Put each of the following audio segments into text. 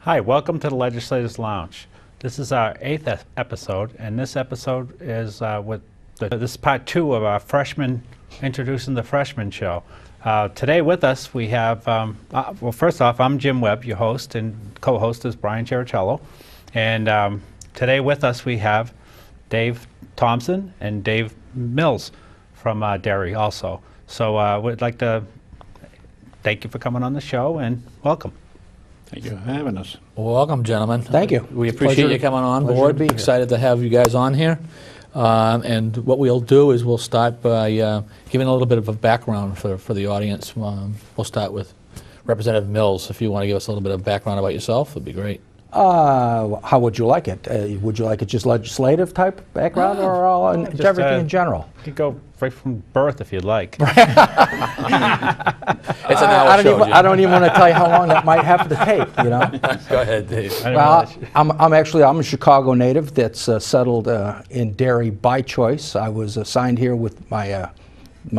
Hi, welcome to the Legislators Lounge. This is our 8th episode, and this episode is this is part 2 of our freshman, introducing the freshman show. Today with us we have, well, first off, I'm Jim Webb, your host, and co-host is Brian Chirichiello. And today with us we have Dave Thompson and Dave Milz from Derry also. So we'd like to thank you for coming on the show and welcome. Thank you for having us. Well, welcome, gentlemen. Thank you. We appreciate you coming on board. to be here. Excited to have you guys on here. And what we'll do is we'll start by giving a little bit of a background for the audience. We'll start with Representative Milz. If you want to give us a little bit of background about yourself, it'd be great. How would you like it? Would you like it just legislative type background or all everything in general? You could go right from birth if you'd like. It's an hour show, Jim. I don't even want to tell you how long that might have to take, you know? Go ahead, Dave. Well, I'm a Chicago native that's settled in Derry by choice. I was assigned here with my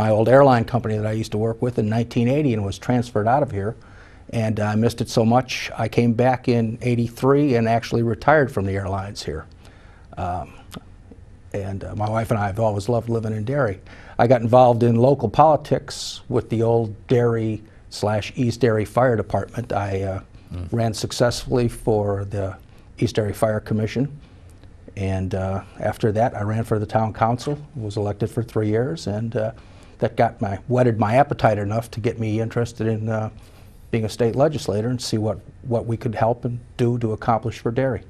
old airline company that I used to work with in 1980 and was transferred out of here. And I missed it so much, I came back in '83 and actually retired from the airlines here. And my wife and I have always loved living in Derry. I got involved in local politics with the old Derry/East Derry Fire Department. I ran successfully for the East Derry Fire Commission. And after that, I ran for the town council, was elected for 3 years, and that whetted my appetite enough to get me interested in being a state legislator and see what we could help and do to accomplish for Derry.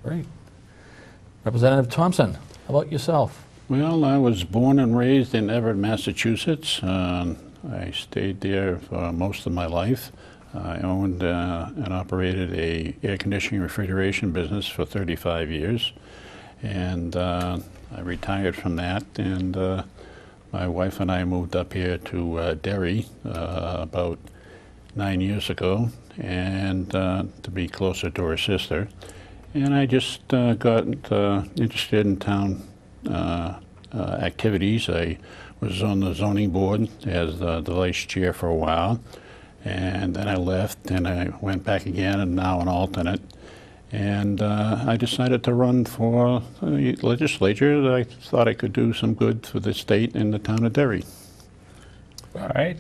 Great. Representative Thompson, how about yourself? Well, I was born and raised in Everett, Massachusetts. I stayed there for most of my life. I owned and operated a air conditioning refrigeration business for 35 years. And I retired from that, and my wife and I moved up here to Derry about 9 years ago, and to be closer to her sister. And I just got interested in town activities. I was on the zoning board as the vice chair for a while, and then I left and I went back again and now an alternate. And I decided to run for the legislature. I thought I could do some good for the state and the town of Derry. All right.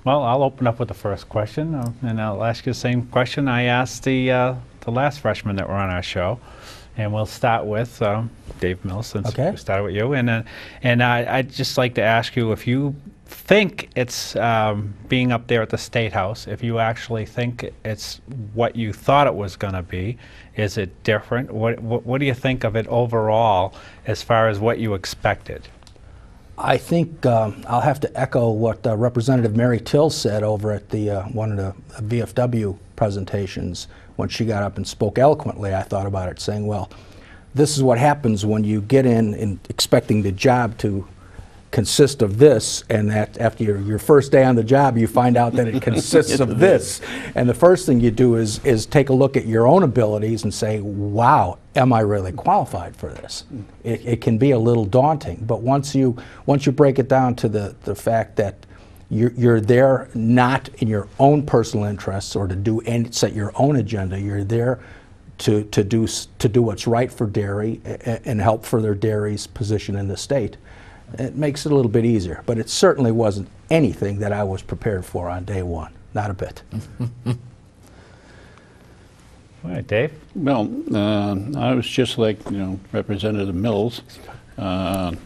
Well, I'll open up with the first question, and I'll ask you the same question I asked the last freshman that were on our show, and we'll start with Dave Milz, since Okay. we started with you, and I'd just like to ask you if you think it's being up there at the State House, if you actually think it's what you thought it was going to be. Is it different? What do you think of it overall as far as what you expected? I think I'll have to echo what Representative Mary Till said over at one of the VFW presentations when she got up and spoke eloquently. I thought about it, saying, well, this is what happens when you get in expecting the job to consist of this, and that after your first day on the job you find out that it consists of this. And the first thing you do is take a look at your own abilities and say, wow, am I really qualified for this? It can be a little daunting, but once you break it down to the fact that you're there not in your own personal interests or to set your own agenda, you're there to do what's right for Derry and help further Derry's position in the state. It makes it a little bit easier, but it certainly wasn't anything that I was prepared for on day one, not a bit. All right, Dave? Well, I was just like, Representative Milz. I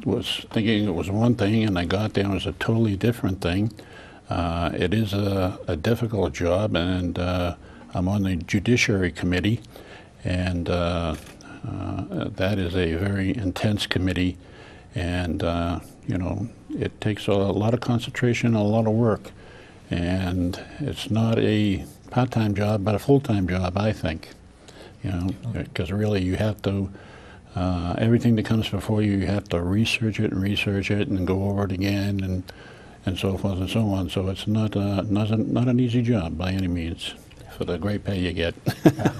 was thinking it was one thing, and I got there and it was a totally different thing. It is a difficult job, and I'm on the Judiciary Committee, and that is a very intense committee, and it takes a lot of concentration, a lot of work, and it's not a part-time job, but a full-time job, I think. Because really you have to everything that comes before you, you have to research it and go over it again and so forth and so on. So it's not an easy job by any means, for the great pay you get.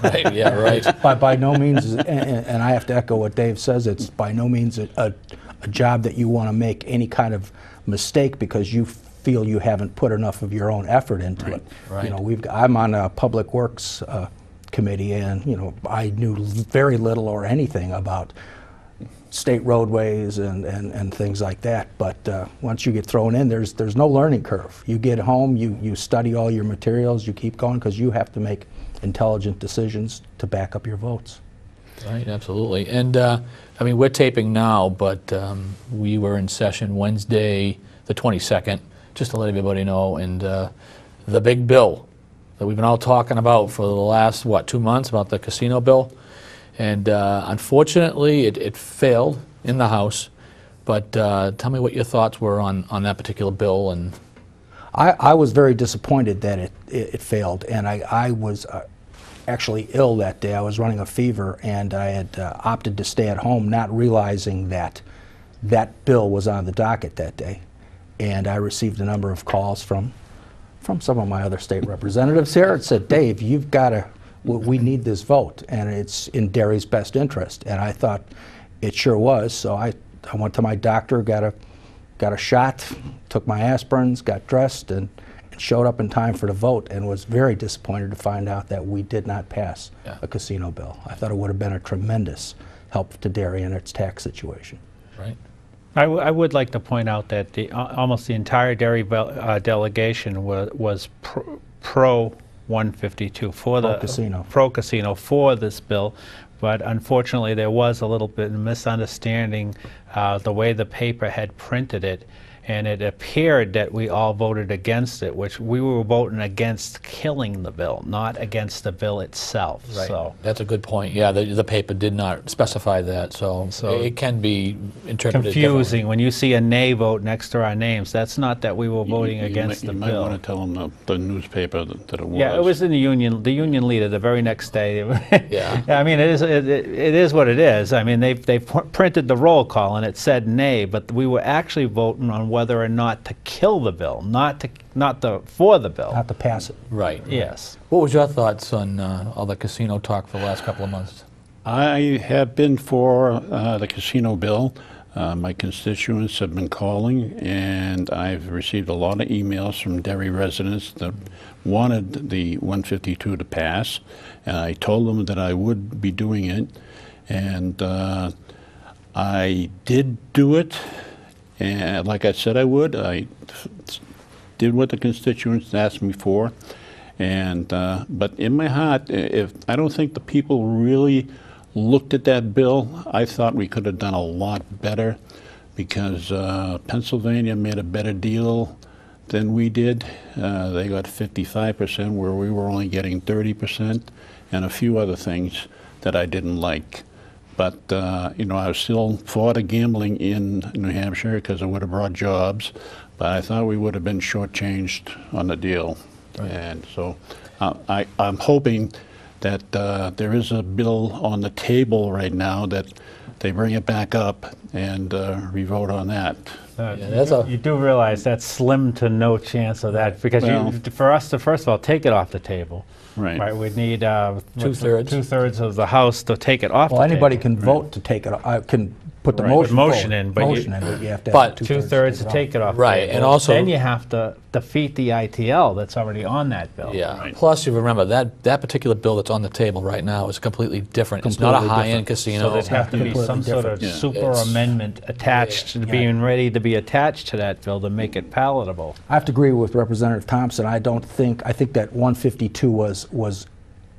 Right, yeah, right. By no means, and I have to echo what Dave says, it's by no means a job that you want to make any kind of mistake because you feel you haven't put enough of your own effort into it. Right. You know, I'm on a Public Works committee, and you know, I knew very little or anything about state roadways and things like that. But once you get thrown in, there's no learning curve. You get home, you study all your materials, you keep going, because you have to make intelligent decisions to back up your votes. Right, absolutely. And I mean, we're taping now, but we were in session Wednesday, the 22nd, just to let everybody know, and the big bill that we've been all talking about for the last, what, 2 months, about the casino bill. And unfortunately, it failed in the House. But tell me what your thoughts were on that particular bill. And I was very disappointed that it failed, and I was actually ill that day. I was running a fever, and I had opted to stay at home, not realizing that that bill was on the docket that day. And I received a number of calls from some of my other state representatives here. It said, Dave, you've got to, we need this vote, and it's in Derry's best interest. And I thought it sure was, so I went to my doctor, got a shot, took my aspirins, got dressed, and showed up in time for the vote, and was very disappointed to find out that we did not pass a casino bill. I thought it would have been a tremendous help to Derry in its tax situation. right. I would like to point out that almost the entire Derry delegation was pro 152 for the pro casino for this bill, but unfortunately there was a little bit of misunderstanding the way the paper had printed it, and it appeared that we all voted against it, which we were voting against killing the bill, not against the bill itself. Right. So that's a good point. Yeah, the paper did not specify that, so it can be interpreted confusing differently. when you see a nay vote next to our names. That's not that we were voting against the bill. bill. You might want to tell them the newspaper that it was. Yeah, it was in the Union Leader the very next day. Yeah. I mean, it is what it is. I mean, they printed the roll call and it said nay, but we were actually voting on whether or not to kill the bill, not for the bill. Not to pass it. Right. Yes. What was your thoughts on all the casino talk for the last couple of months? I have been for the casino bill. My constituents have been calling, and I've received a lot of emails from Derry residents that wanted the 152 to pass, and I told them that I would be doing it, and I did do it, and like I said I would. I did what the constituents asked me for, and but in my heart, I don't think the people really looked at that bill. I thought we could have done a lot better, because Pennsylvania made a better deal than we did. They got 55%, where we were only getting 30%, and a few other things that I didn't like. But you know, I was still for the gambling in New Hampshire, because it would have brought jobs. But I thought we would have been shortchanged on the deal. Right. And so I'm hoping that there is a bill on the table right now that they bring it back up and re-vote on that. You do realize that's slim to no chance of that, because for us to first of all take it off the table, right? We'd need two-thirds of the House to take it off. Well, the anybody table. can vote to take it. Can put the motion in, but you have to but have two-thirds to take it off. Right, the table. and also then you have to defeat the ITL that's already on that bill. Yeah. Right. Plus, you remember that particular bill that's on the table right now is completely different. It's not a high-end casino. So there'd have to be some sort of super amendment attached to being ready to be attached to that bill to make it palatable. I have to agree with Representative Thompson. I think that 152 was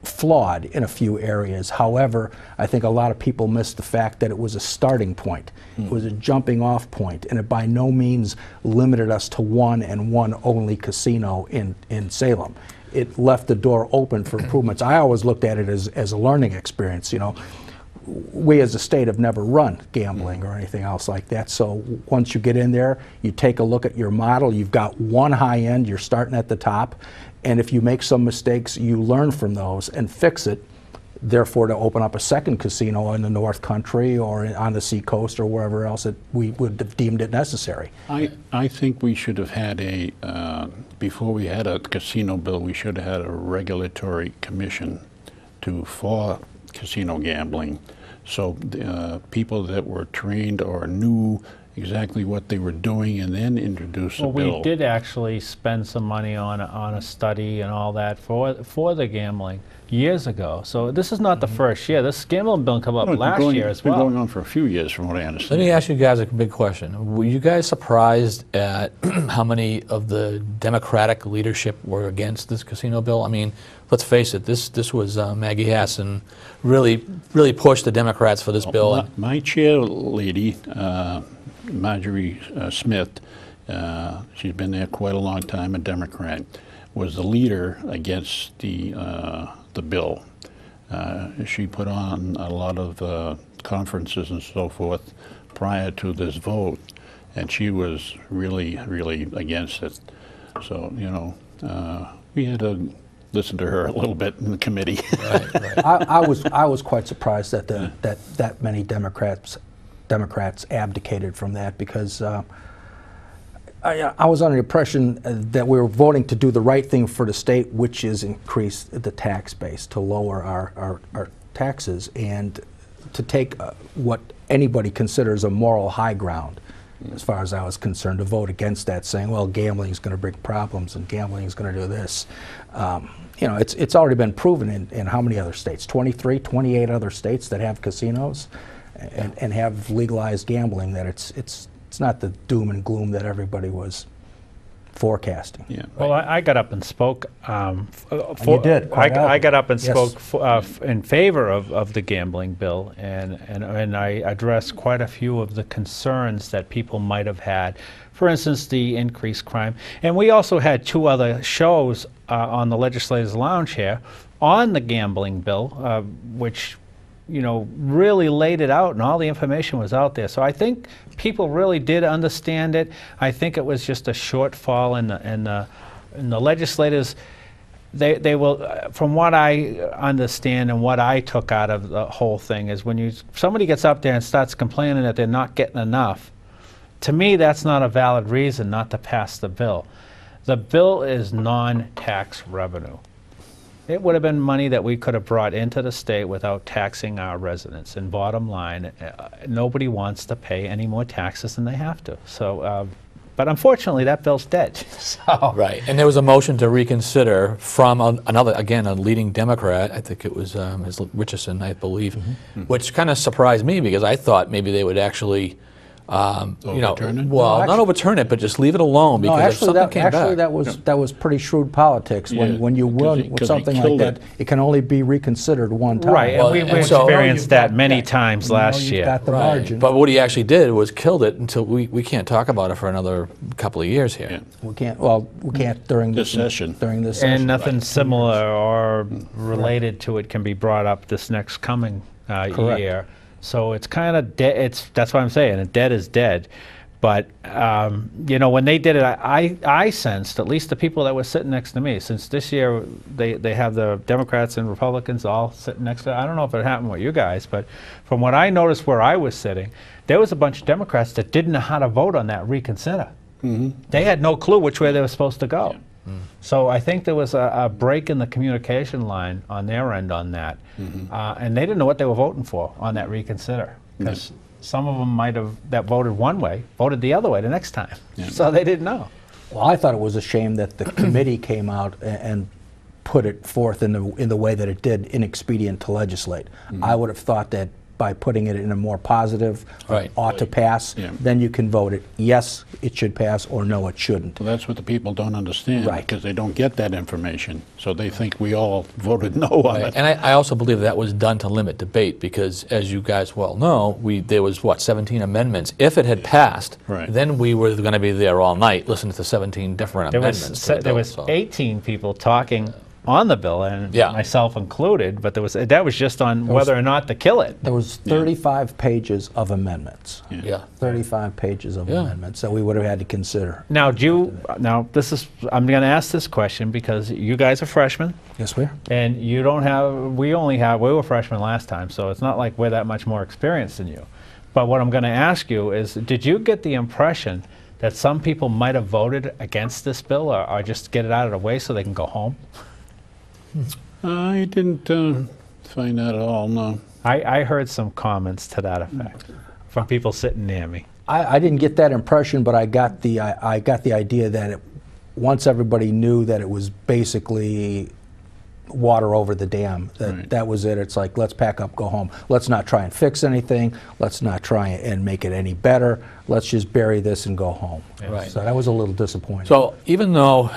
flawed in a few areas. However, I think a lot of people missed the fact that it was a starting point. It was a jumping off point, and it by no means limited us to one and one only casino in Salem. It left the door open for improvements. I always looked at it as a learning experience. You know, we as a state have never run gambling or anything else like that. So once you get in there, you take a look at your model. You've got one high end, you're starting at the top, and if you make some mistakes, you learn from those and fix it. Therefore, to open up a second casino in the North Country or on the Seacoast or wherever else we would have deemed it necessary. I think we should have had before we had a casino bill, we should have had a regulatory commission for casino gambling. So people that were trained or knew exactly what they were doing and then introduce a Well, bill. we did actually spend some money on a study and all that for the gambling years ago. So this is not the first year. This gambling bill came up No, it's been last going- year as It's been well. going on for a few years, from what I understand. Let me ask you guys a big question. Were you guys surprised at how many of the Democratic leadership were against this casino bill? I mean, let's face it, this was Maggie Hassan really pushed the Democrats for this bill. My chair lady, Marjorie Smith, she's been there quite a long time, a Democrat, was the leader against the bill. She put on a lot of conferences and so forth prior to this vote, and she was really against it. So, you know, we had to listen to her a little bit in the committee. Right. I was quite surprised that that many Democrats abdicated from that, because I was under the impression that we were voting to do the right thing for the state, which is increase the tax base, to lower our taxes, and to take what anybody considers a moral high ground, as far as I was concerned, to vote against that, saying, well, gambling is going to bring problems and gambling is going to do this. You know, it's already been proven in how many other states? 23, 28 other states that have casinos and have legalized gambling, that it's not the doom and gloom that everybody was forecasting. Yeah. Well, I got up and spoke. You did, quite I got up and Yes. spoke in favor of the gambling bill, and I addressed quite a few of the concerns that people might have had. For instance, the increased crime. And we also had two other shows on the Legislators Lounge here on the gambling bill, which, you know, really laid it out, and all the information was out there. So I think people really did understand it. I think it was just a shortfall in the legislators. They will, from what I understand and what I took out of the whole thing, is when somebody gets up there and starts complaining that they're not getting enough, to me that's not a valid reason not to pass the bill. The bill is non-tax revenue. It would have been money that we could have brought into the state without taxing our residents. And bottom line, nobody wants to pay any more taxes than they have to. So, but unfortunately, that bill's dead. So. Right, and there was a motion to reconsider from another, again, a leading Democrat. I think it was Richardson, I believe, which kind of surprised me, because I thought maybe they would actually, you know, Overturn it? well, not overturn it, but just leave it alone, because if something came back. that was pretty shrewd politics. When you win with something like that, it can only be reconsidered one time. Right, Well, and we've and so- experienced that many times last You've year. got the Right. margin. But what he actually did was killed it until we can't talk about it for another couple of years here. Yeah. We can't during This session. During this session. And nothing similar or related to it can be brought up this next coming Correct. year. So it's kind of dead. That's what I'm saying. Dead is dead. But you know, when they did it, I sensed, at least the people that were sitting next to me, since this year they have the Democrats and Republicans all sitting next to. I don't know if it happened with you guys, but from what I noticed where I was sitting, there was a bunch of Democrats that didn't know how to vote on that reconsider. They had no clue which way they were supposed to go. So I think there was a break in the communication line on their end on that, and they didn't know what they were voting for on that reconsider, because some of them might have, that voted one way, voted the other way the next time. So they didn't know. Well, I thought it was a shame that the committee came out and put it forth in the way that it did, inexpedient to legislate. I would have thought that by putting it in a more positive, Right. ought to pass, Yeah. then you can vote it, yes, it should pass, or no, it shouldn't. Well, that's what the people don't understand, Right. because they don't get that information. So they think we all voted no on it. And I also believe that was done to limit debate, because, as you guys well know, there was, 17 amendments. If it had passed, Right. then we were going to be there all night listening to 17 different There amendments. was to the there bill, was so. 18 people talking on the bill, and Yeah. myself included. But that was just on whether or not to kill it. There was 35 pages of amendments. Yeah. 35 pages of Yeah. amendments that we would have had to consider. Now, this is, I'm going to ask this question because you guys are freshmen, Yes, we are. and we were freshmen last time, so it's not like we're that much more experienced than you. But what I'm going to ask you is, did you get the impression that some people might have voted against this bill, or just get it out of the way so they can go home? I didn't find that at all, no. I heard some comments to that effect from people sitting near me. I didn't get that impression, but I got the idea that once everybody knew that it was basically water over the dam, that was it. It's like, let's pack up, go home. Let's not try and fix anything. Let's not try and make it any better. Let's just bury this and go home. Yeah. Right. So that was a little disappointing. So even though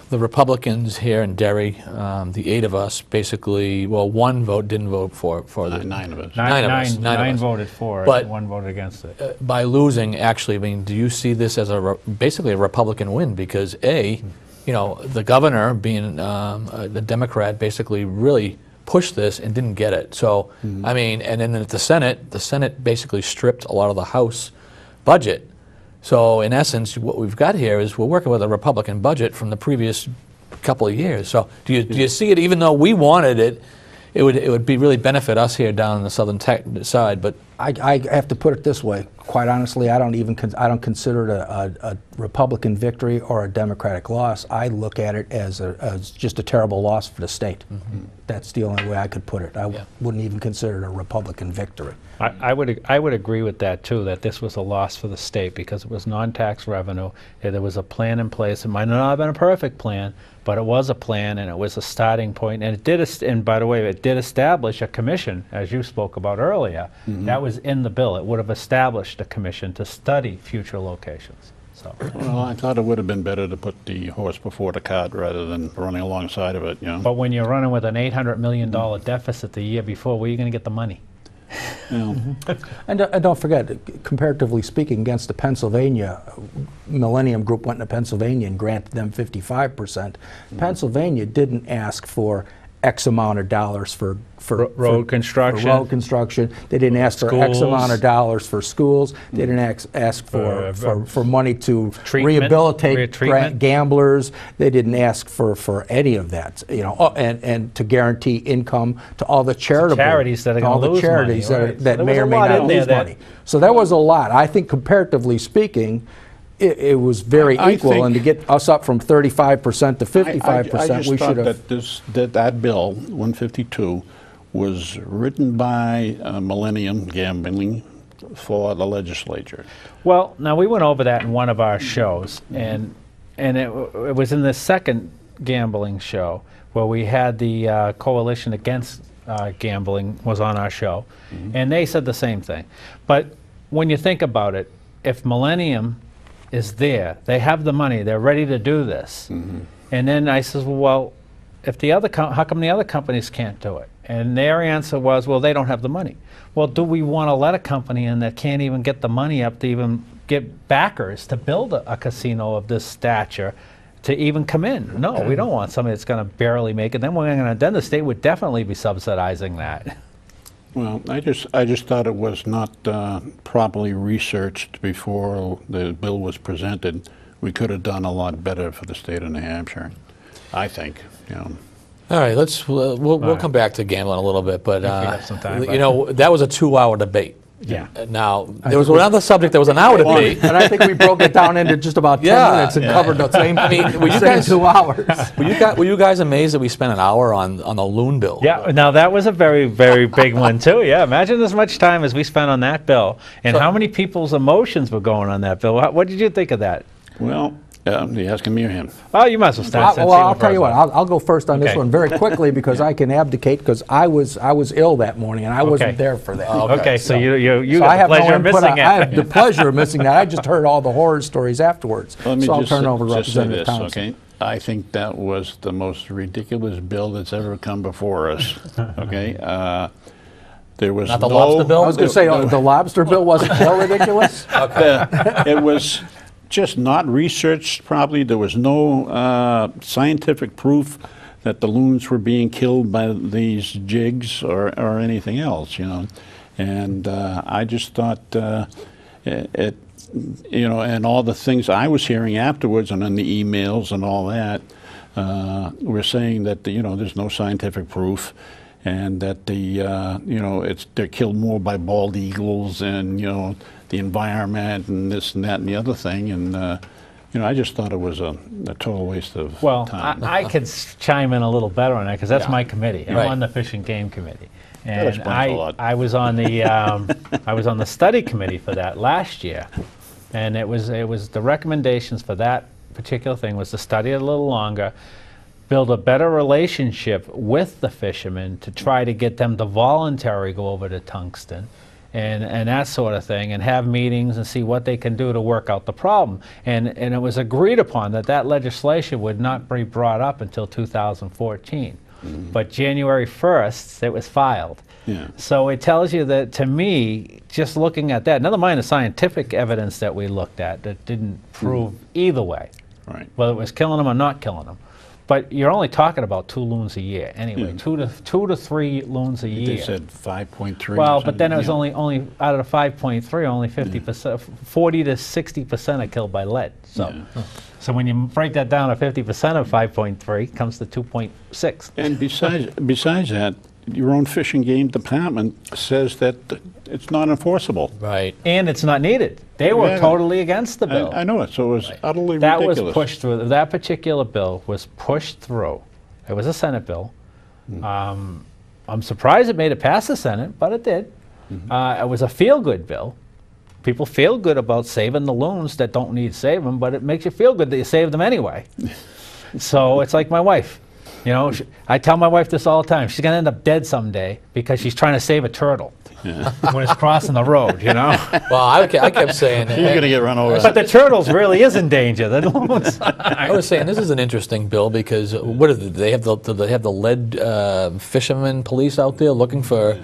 the Republicans here in Derry, the 8 of us, basically, well, 1 vote didn't vote for the 9 of us. Nine voted for it, But- 1 voted against it. by losing, actually, I mean, do you see this as basically a Republican win? Because you know, the governor, being the Democrat, basically really pushed this and didn't get it. So, I mean, and then at the Senate basically stripped a lot of the House budget. So, in essence, what we've got here is we're working with a Republican budget from the previous couple of years. So, do you see it? Even though we wanted it, it would be really benefit us here down on the southern side. But I have to put it this way. Quite honestly, I don't consider it a Republican victory or a Democratic loss. I look at it as just a terrible loss for the state. That's the only way I could put it. I wouldn't even consider it a Republican victory. I would agree with that too, that this was a loss for the state because it was non-tax revenue. There was a plan in place. It might not have been a perfect plan, but it was a plan and it was a starting point. And it did, and by the way, it did establish a commission, as you spoke about earlier. That was in the bill. It would have established a commission to study future locations. So. Well, I thought it would have been better to put the horse before the cart rather than running alongside of it, you know. But when you're running with an $800 million deficit the year before, where are you going to get the money? Yeah. And don't forget, comparatively speaking, against the Pennsylvania, Millennium Group went to Pennsylvania and granted them 55%. Pennsylvania didn't ask for X amount of dollars for road construction. For road construction. They didn't ask for X amount of dollars for schools. They didn't ask for money to rehabilitate gamblers. They didn't ask for any of that. You know, and to guarantee income to all the charities that are going to lose money, that may or may not lose money. So there was a lot. I think comparatively speaking, it was very equal, and to get us up from 35% to 55%, we should have. That bill 152 was written by Millennium Gambling for the legislature. Well, now we went over that in one of our shows, and it was in the second gambling show where we had the Coalition Against Gambling was on our show, and they said the same thing. But when you think about it, if Millennium is there, they have the money, they're ready to do this. And then I says, well, if the other how come the other companies can't do it? And their answer was, well, they don't have the money. Well, do we want to let a company in that can't even get the money up to even get backers to build a casino of this stature to even come in? No, we don't want somebody that's going to barely make it. Then then the state would definitely be subsidizing that. Well, I just thought it was not properly researched before the bill was presented. We could have done a lot better for the state of New Hampshire, I think. You know. All right, we'll come back to gambling a little bit, but sometime, you know, that was a 2-hour debate. Yeah. Now, there was another subject that was an hour debate. And I think we broke it down into just about 10 minutes and covered the same, were you guys 2 hours. Were you guys amazed that we spent an hour on the loon bill? Yeah, now that was a very, very big one too. Yeah, imagine as much time as we spent on that bill and how many people's emotions were going on that bill. What did you think of that? Well, you asking me or him? Oh, you might as well start. Well, I'll tell you what. I'll go first on this one very quickly because I can abdicate because I was ill that morning and I wasn't there for that. Okay, so you so got the pleasure of missing it. I have the pleasure of missing that. I just heard all the horror stories afterwards. Let me so I'll just turn over to just say Representative this, Thompson. okay? I think that was the most ridiculous bill that's ever come before us. Okay. There was not the lobster bill. I was going to say the lobster bill wasn't so ridiculous. It was just not researched properly. There was no scientific proof that the loons were being killed by these jigs or anything else, you know. And I just thought you know, and all the things I was hearing afterwards and in the emails and all that were saying that you know, there's no scientific proof, and that you know, they're killed more by bald eagles and, you know, the environment and this and that and the other thing. And I just thought it was a total waste of Well, time. I could chime in a little better on that because that's my committee. I'm Right. on the Fish and Game Committee, That and explains a lot. I was on the I was on the study committee for that last year, and it was the recommendations for that particular thing was to study it a little longer, build a better relationship with the fishermen to try to get them to voluntarily go over to Tungsten. And that sort of thing, and have meetings and see what they can do to work out the problem. And it was agreed upon that legislation would not be brought up until 2014. But January 1st, it was filed. Yeah. So it tells you that, to me, just looking at that, never mind the scientific evidence that we looked at that didn't prove either way, Right. whether it was killing them or not killing them. But you're only talking about 2 loons a year anyway, Yeah. 2 to 3 loons a year. They said 5.3. Well, but then it was yeah. only out of the 5.3, only 50%, 40 to 60% are killed by lead. So, Yeah. so when you break that down to 50% of 5.3, comes to 2.6. And besides that, your own Fish and Game department says that it's not enforceable. Right. And it's not needed. They were Yeah. totally against the bill. I know it, so it was utterly That ridiculous. was pushed through. That particular bill was pushed through. It was a Senate bill. I'm surprised it made it past the Senate, but it did. It was a feel-good bill. People feel good about saving the loons that don't need saving, but it makes you feel good that you saved them anyway. So it's like my wife. I tell my wife this all the time. She's going to end up dead someday because she's trying to save a turtle when it's crossing the road, Well, I kept saying, You're going to get run over. But the turtles really is in danger. The loons. I was saying this is an interesting bill because what do they have? Do they have the lead fishermen police out there looking for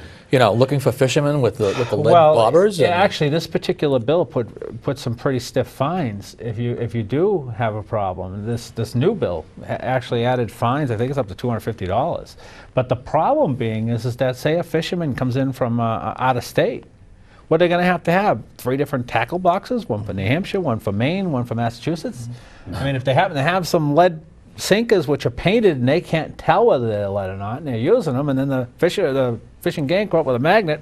fishermen with the lead bobbers? Yeah, actually, this particular bill put some pretty stiff fines if you do have a problem. This new bill actually added fines. I think it's up to $250. But the problem being is that, say a fisherman comes in from out of state, what are they going to have 3 different tackle boxes, one for New Hampshire, one for Maine, one for Massachusetts? I mean, if they happen to have some lead sinkers which are painted and they can't tell whether they're lead or not, and they're using them, and then the Fish and Game come up with a magnet,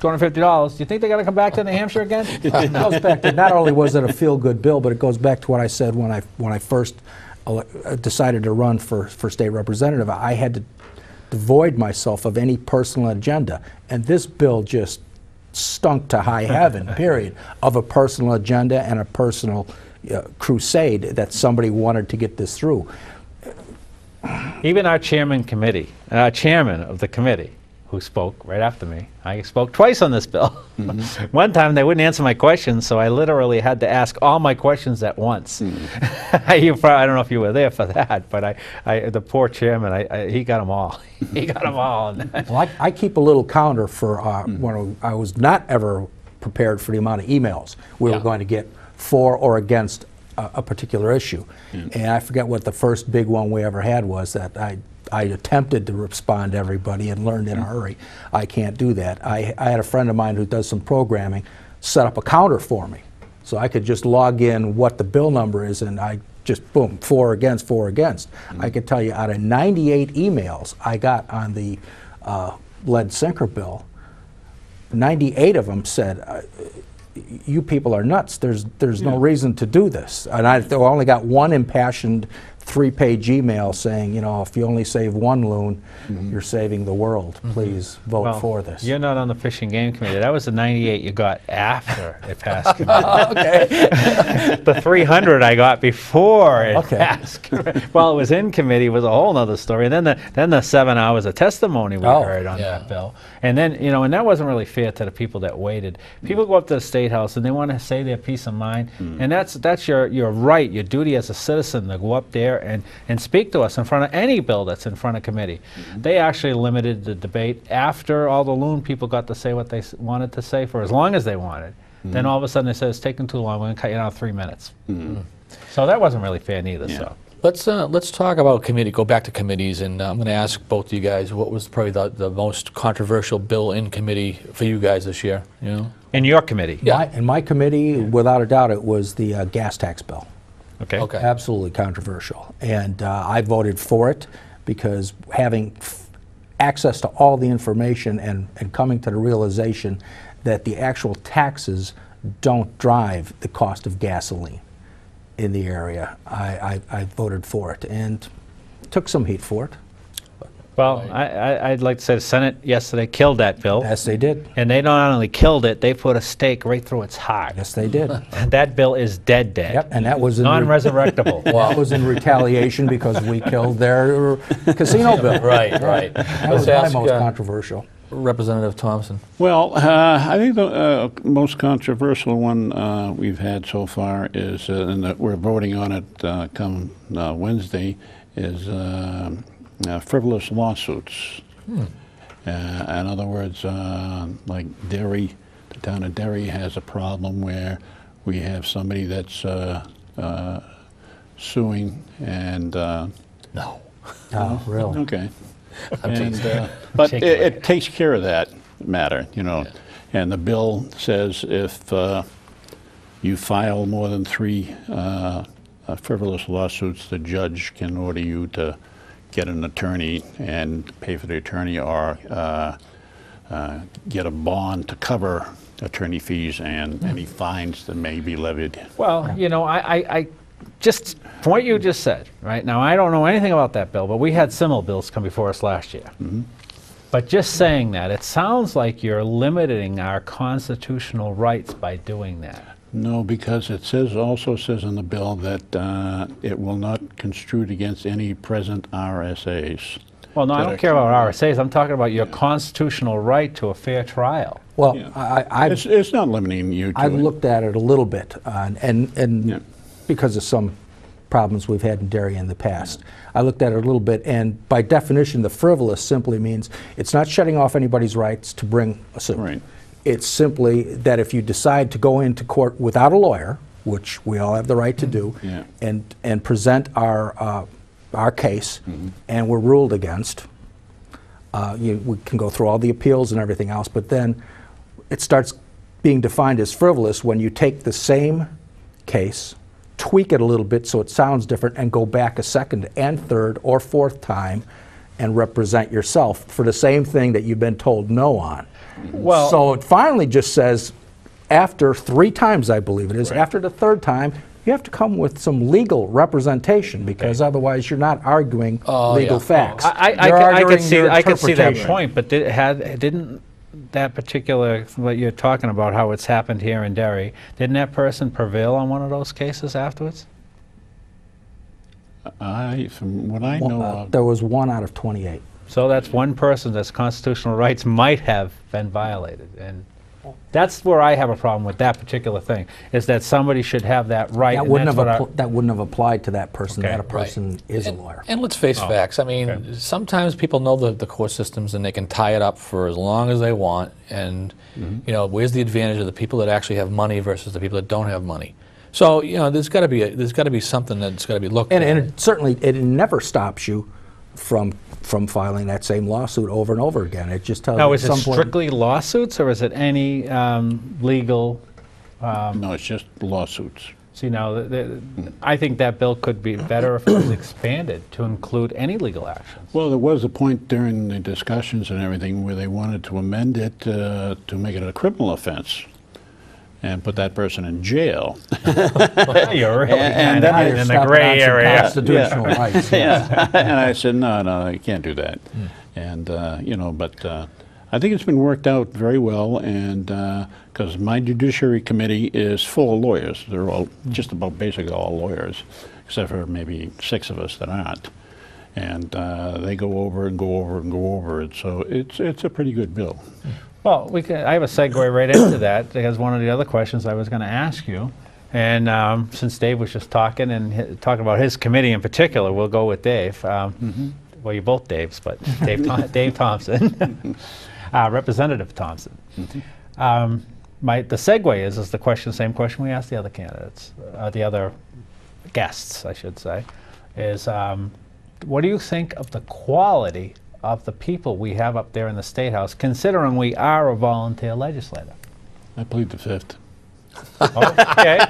$250. Do you think they're going to come back to New Hampshire again? It goes back to, not only was it a feel-good bill, but it goes back to what I said when I first decided to run for state representative. I had to devoid myself of any personal agenda, and this bill just stunk to high heaven, period, of a personal agenda and a personal crusade that somebody wanted to get this through. Even our chairman of the committee, who spoke right after me, I spoke twice on this bill. One time they wouldn't answer my questions, so I literally had to ask all my questions at once. I don't know if you were there for that, but the poor chairman, he got them all. He got them all. Well, I keep a little counter for when I was not ever prepared for the amount of emails we were going to get for or against a particular issue. And I forget what the first big one we ever had was that I attempted to respond to everybody and learned in a hurry. I can't do that. I had a friend of mine who does some programming set up a counter for me. So I could just log in what the bill number is and I just, boom, for, against, for, against. I could tell you out of 98 emails I got on the lead sinker bill, 98 of them said, you people are nuts. There's no reason to do this. And I only got one impassioned 3-page email saying, if you only save 1 loon, you're saving the world. Please vote for this. You're not on the Fish and Game Committee. That was the 98 you got after it passed. Okay. The 300 I got before it passed. While it was in committee was a whole other story. And then the 7 hours of testimony we heard on that bill. And then, and that wasn't really fair to the people that waited. People go up to the State House and they want to say their peace of mind. And that's your right, your duty as a citizen to go up there and speak to us in front of any bill that's in front of committee. They actually limited the debate after all the loon people got to say what they wanted to say for as long as they wanted. Then all of a sudden they said, it's taking too long, we're going to cut you down to 3 minutes. So that wasn't really fair neither. So let's talk about committee. Go back to committees, and I'm going to ask both of you guys what was probably the most controversial bill in committee for you guys this year. in your committee. In my committee, without a doubt, it was the gas tax bill. Okay. Absolutely controversial. And I voted for it because having access to all the information and coming to the realization that the actual taxes don't drive the cost of gasoline. in the area, I voted for it, and took some heat for it. Well, I'd like to say the Senate yesterday killed that bill. Yes, they did. And they not only killed it, they put a stake right through its heart. Yes, they did. And that bill is dead. Yep, and that was in non-resurrectable. that was in retaliation because we killed their casino bill. Right. That was my most controversial. Representative Thompson. Well, I think the most controversial one we've had so far is, and that we're voting on it come Wednesday, is frivolous lawsuits. In other words, like Derry, the town of Derry has a problem where we have somebody that's suing and... No. Oh, really? Okay. But it takes care of that matter, you know. Yeah. And the bill says if you file more than 3 frivolous lawsuits, the judge can order you to get an attorney and pay for the attorney, or get a bond to cover attorney fees and any fines that may be levied. Well, you know, I just, from what you just said, right, now I don't know anything about that bill, but we had similar bills come before us last year. But just saying that, it sounds like you're limiting our constitutional rights by doing that. No, because it says, also says in the bill that it will not construe against any present RSAs. Well, no, I don't care about RSAs. I'm talking about your constitutional right to a fair trial. Well, yeah. It's not limiting you to I've it. looked at it a little bit, and because of some problems we've had in Derry in the past. I looked at it a little bit, and by definition, the frivolous simply means it's not shutting off anybody's rights to bring a suit. Right. It's simply that if you decide to go into court without a lawyer, which we all have the right to do, and present our case, and we're ruled against, we can go through all the appeals and everything else, but then it starts being defined as frivolous when you take the same case, tweak it a little bit so it sounds different, and go back a second and third or fourth time and represent yourself for the same thing that you've been told no on. Well, so it finally just says, after 3 times, I believe it is, after the 3rd time, you have to come with some legal representation, because otherwise you're not arguing legal facts. I could see that point, but didn't that particular, what you're talking about, how it's happened here in Derry, didn't that person prevail on one of those cases afterwards? From what I know of, there was 1 out of 28. So that's one person that's constitutional rights might have been violated, and that's where I have a problem with that particular thing, is that somebody should have that right. That wouldn't have applied to that person. That person is a lawyer. And let's face facts. I mean, sometimes people know the court systems, and they can tie it up for as long as they want. And you know, where's the advantage of the people that actually have money versus the people that don't have money? So you know, there's got to be something that's got to be looked at. And it certainly never stops you from filing that same lawsuit over and over again. It just tells you. Now, is it strictly lawsuits, or is it any legal? No, it's just lawsuits. See, now, I think that bill could be better if it was expanded to include any legal actions. Well, there was a point during the discussions and everything where they wanted to amend it to make it a criminal offense and put that person in jail. You're really in the gray area. Constitutional rights. Yeah. And I said, no, you can't do that. And, you know, but I think it's been worked out very well, and because my Judiciary Committee is full of lawyers. They're all just about basically all lawyers, except for maybe 6 of us that aren't. And they go over and go over and go over it. So it's a pretty good bill. Well, I have a segue right into that, because one of the other questions I was going to ask you, and since Dave was just talking and talking about his committee in particular, we'll go with Dave. Well, you're both Daves, but Dave Thompson, Representative Thompson. The segue is the question, same question we asked the other candidates, the other guests, I should say, is what do you think of the quality of the people we have up there in the State House, considering we are a volunteer legislator? I plead the 5th. Okay.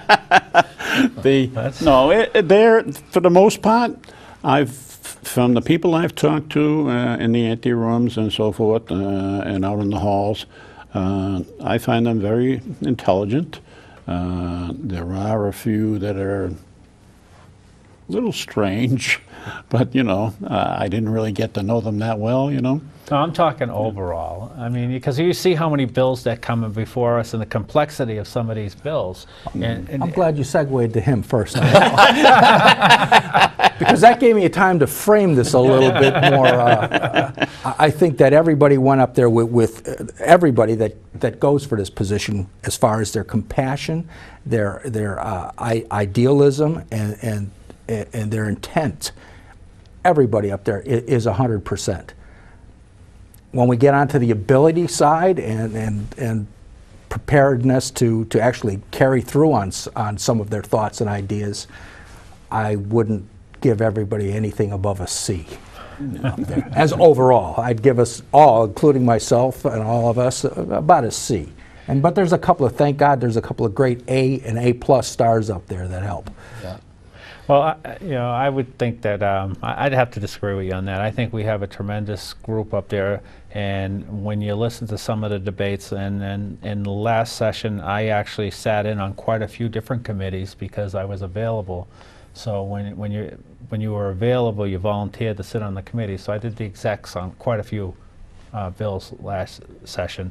They're, for the most part, from the people I've talked to in the ante rooms and so forth, and out in the halls, I find them very intelligent. There are a few that are little strange, but you know, I didn't really get to know them that well, you know. No, I'm talking overall. I mean, because you see how many bills that come in before us and the complexity of some of these bills. And I'm glad you segued to him first. Because that gave me a time to frame this a little bit more. I think that everybody went up there with everybody that goes for this position, as far as their compassion, their idealism, and their intent. Everybody up there is 100%. When we get onto the ability side and preparedness to actually carry through on some of their thoughts and ideas, I wouldn't give everybody anything above a C. As overall, I'd give us all, including myself and all of us, about a C. But there's a couple of, thank God, there's a couple of great A and A+ stars up there that help. Yeah. Well, you know, I would think that I'd have to disagree with you on that. I think we have a tremendous group up there, and when you listen to some of the debates, and in the last session, I actually sat in on quite a few different committees because I was available. So when you were available, you volunteered to sit on the committee. So I did the execs on quite a few bills last session,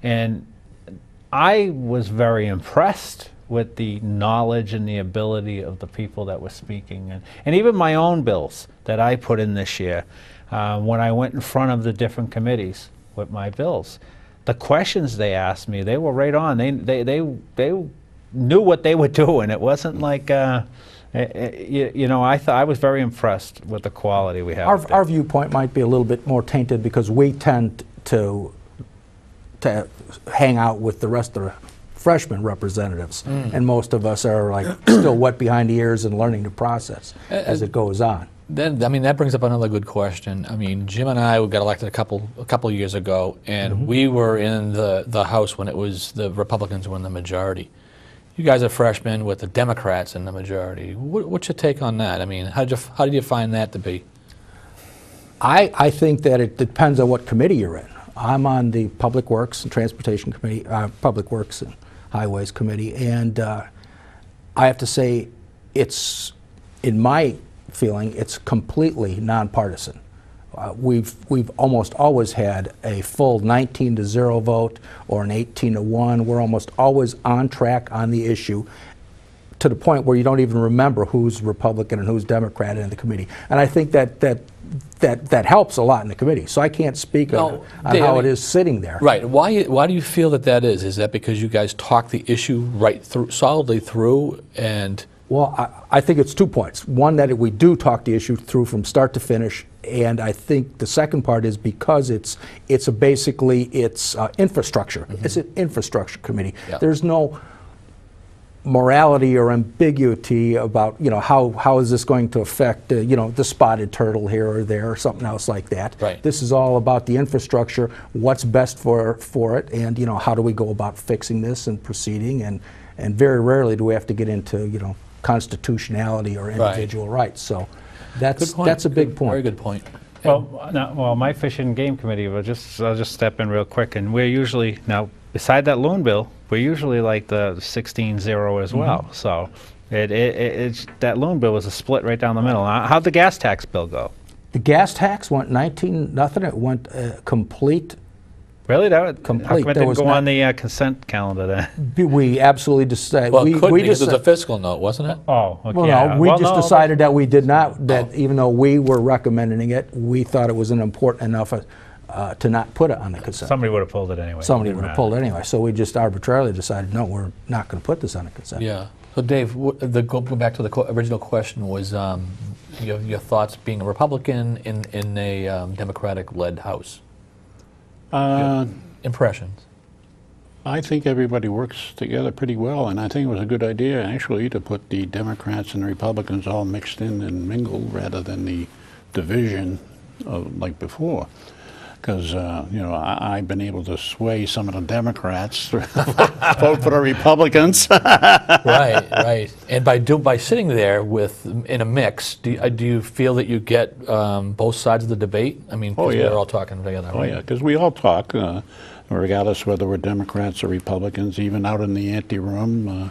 and I was very impressed with the knowledge and the ability of the people that were speaking, and even my own bills that I put in this year, when I went in front of the different committees with my bills, the questions they asked me, they were right on. They knew what they were doing. It wasn't like you know, I was very impressed with the quality we have. Our viewpoint might be a little bit more tainted because we tend to hang out with the rest of the freshman representatives, and most of us are like still wet behind the ears and learning the process as it goes on. Then, I mean, that brings up another good question. I mean, Jim and I got elected a couple years ago, and we were in the House when it was the Republicans were in the majority. You guys are freshmen with the Democrats in the majority. What's your take on that? I mean, how did you find that to be? I think that it depends on what committee you're in. I'm on the Public Works and Transportation Committee, Public Works and Highways Committee, and I have to say, it's, in my feeling, it's completely nonpartisan. We've almost always had a full 19-0 vote or an 18-1. We're almost always on track on the issue, to the point where you don't even remember who's Republican and who's Democrat in the committee. And I think that helps a lot in the committee. So I can't speak on how it is sitting there. Right. Why do you feel that is? Is that because you guys talk the issue right through, solidly through, and? Well, I think it's 2 points. One, that we do talk the issue through from start to finish, and I think the second part is because it's basically infrastructure. It's an infrastructure committee. Yeah. There's no morality or ambiguity about, you know, how is this going to affect you know, the spotted turtle here or there or something else like that. Right. This is all about the infrastructure, what's best for it, and you know, how do we go about fixing this and proceeding, and very rarely do we have to get into, you know, constitutionality or individual rights. So that's a big point. Very good point. Well, my Fish and Game Committee, I'll just step in real quick, and we're usually, now beside that loan bill, we're usually like the 16-0 as well. So it's that loan bill was a split right down the middle. How'd the gas tax bill go? The gas tax went 19-0. It went complete. Really? How come it didn't go on the consent calendar then? We absolutely decided. Well, it couldn't because it was a fiscal note, wasn't it? Oh, okay. Well, no, we just decided that we did not, even though we were recommending it, we thought it was important enough to not put it on the consent. Somebody would have pulled it anyway. Somebody would have pulled it anyway. So we just arbitrarily decided, no, we're not going to put this on the consent. Yeah. So Dave, go back to the original question was your thoughts being a Republican in a Democratic-led House. Impressions. I think everybody works together pretty well, and I think it was a good idea actually to put the Democrats and the Republicans all mixed in and mingled rather than the division like before. Because you know, I've been able to sway some of the Democrats to vote for the Republicans. Right. And by sitting there in a mix, do you feel that you get both sides of the debate? I mean, because we're all talking together. Oh yeah, because we all talk, regardless whether we're Democrats or Republicans, even out in the ante room.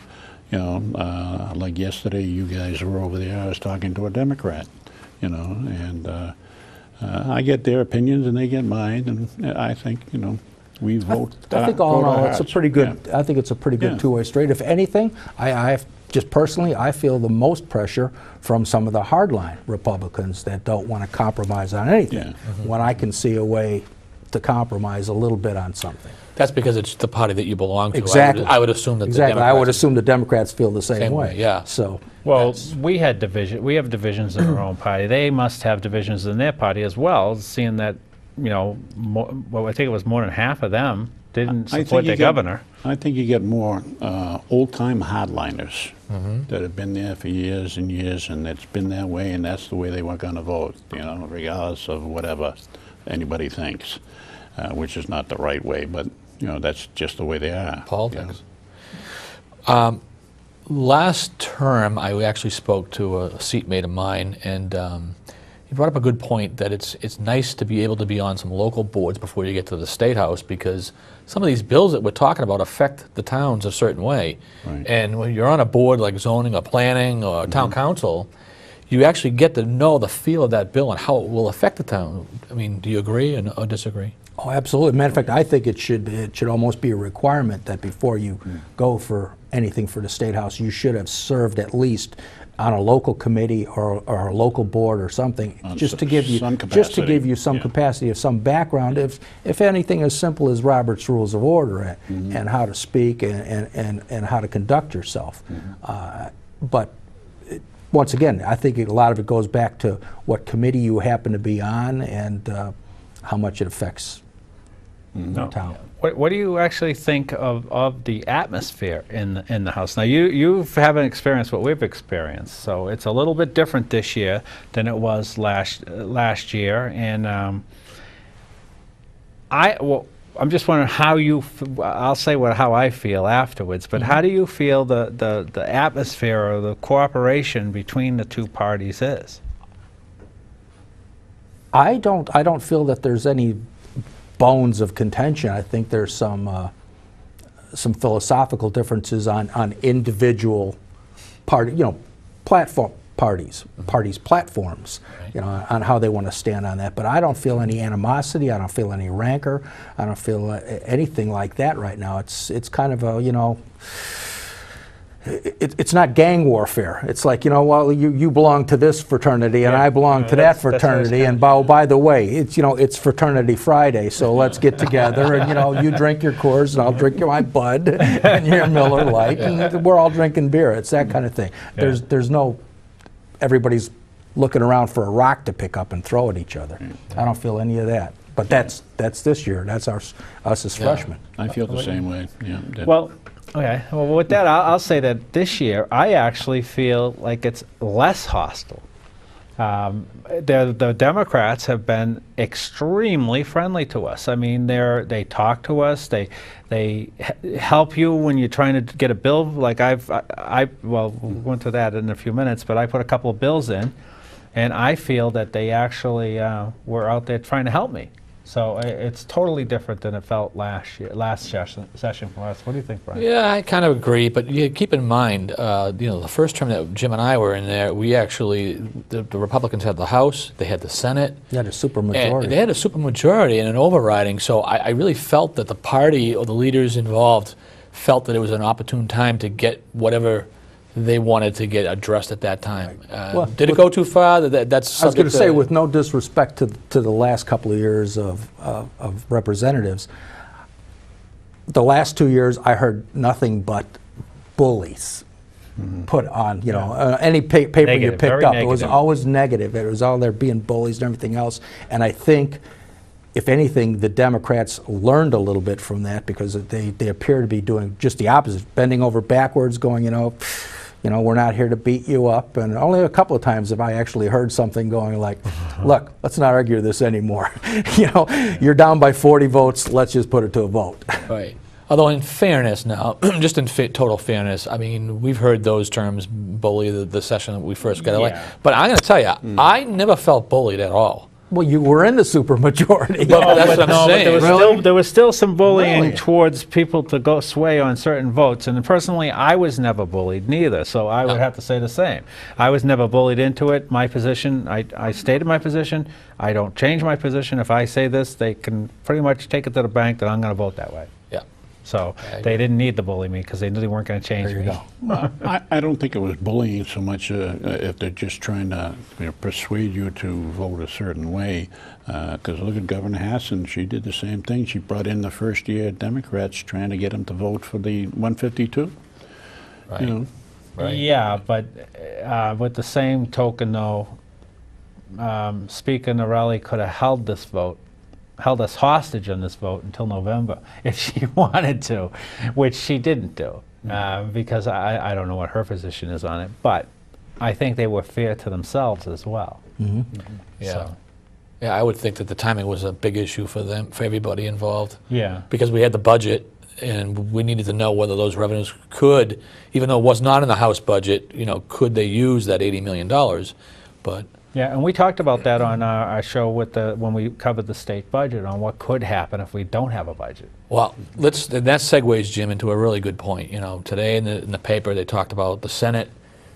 You know, like yesterday, you guys were over there. I was talking to a Democrat. You know, and I get their opinions and they get mine, and I think, you know, we vote. I think all in all, it's a hearts. pretty good. Yeah. I think it's a pretty good Yeah. two-way street. If anything, I just personally, I feel the most pressure from some of the hardline Republicans that don't want to compromise on anything. Yeah. When I can see a way to compromise a little bit on something. That's because it's the party that you belong to. Exactly. I would assume that Exactly. the I would Democrats- assume the Democrats feel the same way. yeah. So. Well, we have divisions in our own party. They must have divisions in their party as well, seeing that, you know, well, I think it was more than half of them didn't I support think the you get- governor. I think you get more old-time hardliners that have been there for years and years, and it's been that way, and that's the way they were going to vote, you know, regardless of whatever anybody thinks, which is not the right way, but, you know, that's just the way they are. Politics. Last term, I actually spoke to a seatmate of mine, and he brought up a good point that it's nice to be able to be on some local boards before you get to the State House, because some of these bills that we're talking about affect the towns a certain way. Right. And when you're on a board like zoning or planning or town council, you actually get to know the feel of that bill and how it will affect the town. I mean, do you agree or disagree? Oh, absolutely. Matter of fact, I think it should almost be a requirement that before you go for anything for the State House, you should have served at least on a local committee or a local board or something, just to give you some some yeah. capacity of some background, if anything as simple as Robert's Rules of Order and how to speak and how to conduct yourself. But once again, I think a lot of it goes back to what committee you happen to be on and how much it affects the town. What do you actually think of the atmosphere in the House? Now, you haven't experienced what we've experienced, so it's a little bit different this year than it was last year. And I'm just wondering how you. I'll say how I feel afterwards. But how do you feel the atmosphere or the cooperation between the two parties is? I don't feel that there's any bones of contention. I think there's some philosophical differences on individual platforms, platforms, on how they want to stand on that. But I don't feel any animosity. I don't feel any rancor. I don't feel anything like that right now. It's kind of a it's not gang warfare. It's like, well, you belong to this fraternity and I belong to that fraternity, and by the way, it's Fraternity Friday, so let's get together and you drink your Coors and I'll drink my Bud and your Miller Lite, and we're all drinking beer. It's that kind of thing. Yeah. There's no everybody's looking around for a rock to pick up and throw at each other. I don't feel any of that. But that's this year. That's us as freshmen. I feel the same way. Yeah. Well, okay. Well, with that, I'll say that this year I actually feel like it's less hostile. The Democrats have been extremely friendly to us. I mean, they talk to us. They help you when you're trying to get a bill. Like we'll go into that in a few minutes, but I put a couple of bills in, and I feel that they actually were out there trying to help me. So it's totally different than it felt last session for us. What do you think, Brian? Yeah, I kind of agree, but you keep in mind, the first term that Jim and I were in there, we actually, the Republicans had the House, they had the Senate. They had a supermajority. They had a supermajority and an overriding, so I really felt that the party or the leaders involved felt that it was an opportune time to get whatever they wanted to get addressed at that time. Did it go too far? That's I was going to say, with no disrespect to the last couple of years of representatives, the last 2 years I heard nothing but bullies put on, any paper you Negative, picked very up. It was negative. always negative. It was all there being bullies and everything else. And I think, if anything, the Democrats learned a little bit from that, because they appear to be doing just the opposite, bending over backwards, going, we're not here to beat you up. And only a couple of times have I actually heard something going like, look, let's not argue this anymore. You're down by 40 votes, let's just put it to a vote. Right. Although in fairness now, just in total fairness, I mean, we've heard those terms, bully, the session that we first got elected. But I'm going to tell you, I never felt bullied at all. Well, you were in the supermajority. Well, that's what I'm saying. There was still some bullying Really? towards people to go sway on certain votes. And personally, I was never bullied, neither. So I would have to say the same. I was never bullied into it. My position, I stated my position. I don't change my position. If I say this, they can pretty much take it to the bank that I'm going to vote that way. Yeah. So I agree. they didn't need to bully me because they knew they weren't going to change There you me. go. Well, I don't think it was bullying so much if they're just trying to persuade you to vote a certain way. Because look at Governor Hassan, she did the same thing. She brought in the first-year Democrats trying to get them to vote for the 152. Right. You know, Right. Yeah, but with the same token, though, Speaker Norelli could have held this vote, held us hostage on this vote until November if she wanted to, which she didn't do, because I don't know what her position is on it, but I think they were fair to themselves as well. Yeah. So, Yeah, I would think that the timing was a big issue for them, for everybody involved. yeah. Because we had the budget, and we needed to know whether those revenues could, even though it was not in the House budget, could they use that $80 million? But Yeah, and we talked about that on our show when we covered the state budget on what could happen if we don't have a budget. well, and that segues, Jim, into a really good point. Today in the paper they talked about the Senate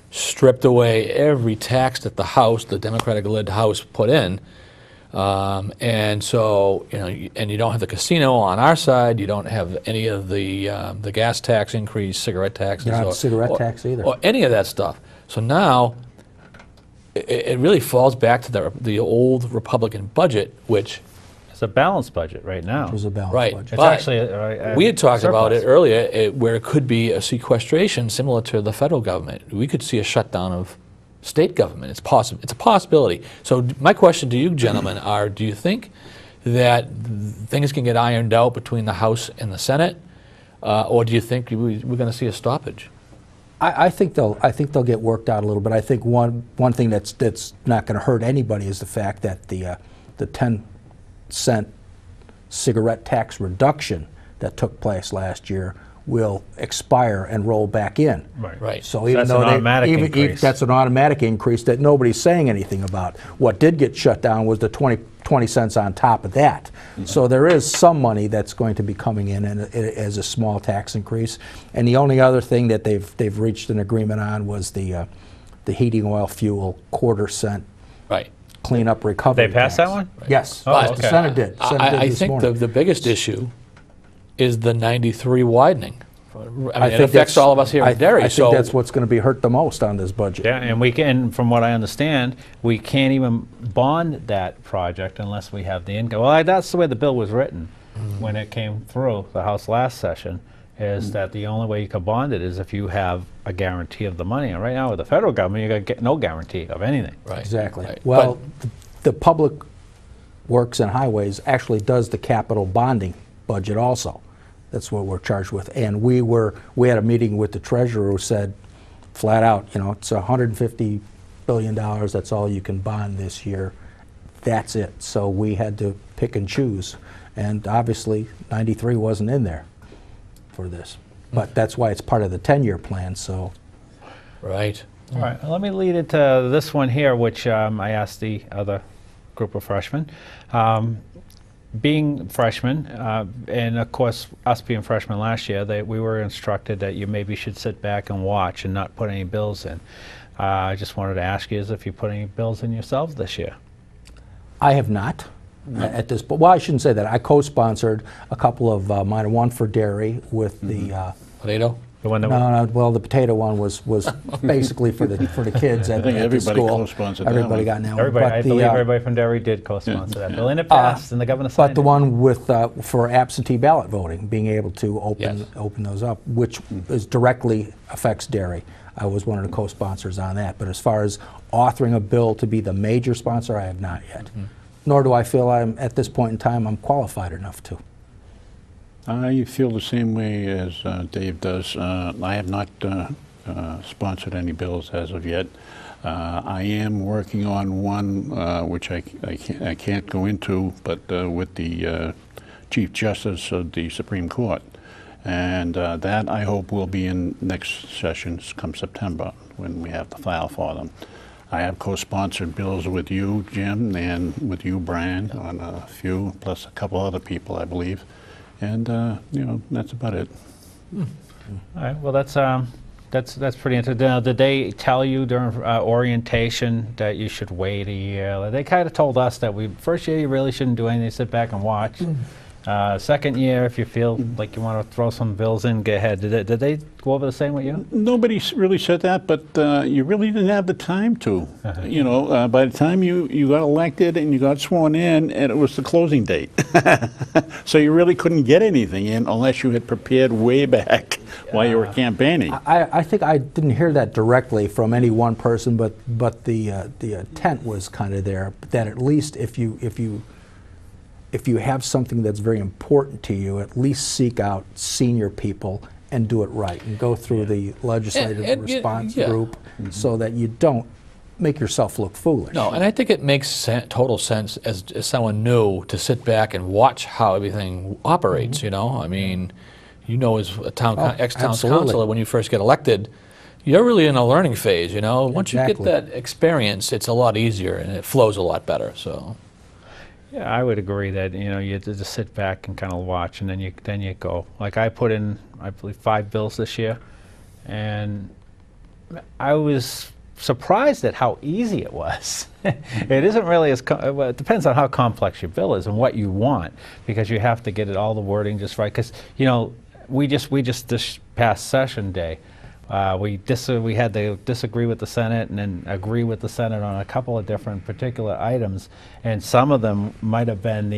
stripped away every tax that the House, the Democratic-led House, put in. And so, and you don't have the casino on our side. You don't have any of the gas tax increase, cigarette tax, You don't have cigarette tax either. or any of that stuff. So now, it really falls back to the old Republican budget, which It's a balanced budget right now. It was a balanced right. budget. It's But actually a we had talked about surplus. it earlier, where it could be a sequestration similar to the federal government. We could see a shutdown of state government. It's possible. It's a possibility. So my question to you, gentlemen, are: do you think that things can get ironed out between the House and the Senate, or do you think we're going to see a stoppage? I think they'll get worked out a little bit. I think one thing that's not going to hurt anybody is the fact that the 10-cent cigarette tax reduction that took place last year will expire and roll back in. Right. So even that's though an automatic increase. that's an automatic increase that nobody's saying anything about. What did get shut down was the 20 cents on top of that. So there is some money that's going to be coming in as a small tax increase. And the only other thing that they've reached an agreement on was the heating oil fuel quarter-cent Right. cleanup recovery They passed tax. that one? Yes, Oh, yes, okay. the Senate did. I think the biggest issue is the 93 widening. I mean, it affects that's- all of us here in Derry. I think that's what's going to be hurt the most on this budget. Yeah, and we can, from what I understand, we can't even bond that project unless we have the income. Well, that's the way the bill was written when it came through the House last session, is that the only way you can bond it is if you have a guarantee of the money. And right now with the federal government, you get no guarantee of anything. Right. Exactly. Right. Well, the Public Works and Highways actually does the capital bonding budget also. That's what we're charged with. And we had a meeting with the treasurer who said flat out, it's $150 billion, that's all you can bond this year. That's it. So we had to pick and choose. And obviously 93 wasn't in there for this. But that's why it's part of the 10-year plan, so. Right. All right, let me lead into this one here, which I asked the other group of freshmen. Being freshmen, and of course us being freshmen last year, we were instructed that you maybe should sit back and watch and not put any bills in. I just wanted to ask you if you put any bills in yourselves this year. I have not at this point. Well, I shouldn't say that. I co-sponsored a couple of mine, one for Derry with the Potato? The one that no, well, the potato one was basically for the kids at, think at the everybody school. co-sponsored that Everybody one. got that one. everybody, But I the, believe everybody from Derry did co-sponsor that bill, and it passed, and the governor But signed the it. one with for absentee ballot voting, being able to Yes. open those up, which is directly affects Derry. I was one of the co-sponsors on that. But as far as authoring a bill to be the major sponsor, I have not yet. Nor do I feel I'm at this point in time I'm qualified enough to. I feel the same way as Dave does. I have not sponsored any bills as of yet. I am working on one which I can't go into, but with the Chief Justice of the Supreme Court. And that I hope will be in next sessions come September when we have to file for them. I have co-sponsored bills with you, Jim, and with you, Brian, on a few, plus a couple other people, I believe. And, you know, that's about it. All right. Well, that's pretty interesting. Now, did they tell you during orientation that you should wait a year? They kind of told us that first year you really shouldn't do anything, sit back and watch. Second year, if you feel like you want to throw some bills in, go ahead. Did they go over the same with you? Nobody really said that, but you really didn't have the time to. You know, by the time you got elected and you got sworn in, and it was the closing date. So you really couldn't get anything in unless you had prepared way back while you were campaigning. I think I didn't hear that directly from any one person, but the intent was kind of there, that at least if you have something that's very important to you, at least seek out senior people and do it right, and go through the legislative response group so that you don't make yourself look foolish. No, and I think it makes total sense as someone new to sit back and watch how everything operates, you know? I mean, you know, as a ex-town councilor, when you first get elected, you're really in a learning phase, you know? Once you get that experience, it's a lot easier and it flows a lot better, so. Yeah, I would agree that, you know, you just sit back and kind of watch, and then you go. Like, I put in, I believe, 5 bills this year, and I was surprised at how easy it was. It isn't really as well, it depends on how complex your bill is and what you want, because you have to get all the wording just right. Because, you know, we just this past session day, we had to disagree with the Senate and then agree with the Senate on a couple of different particular items, and some of them might have been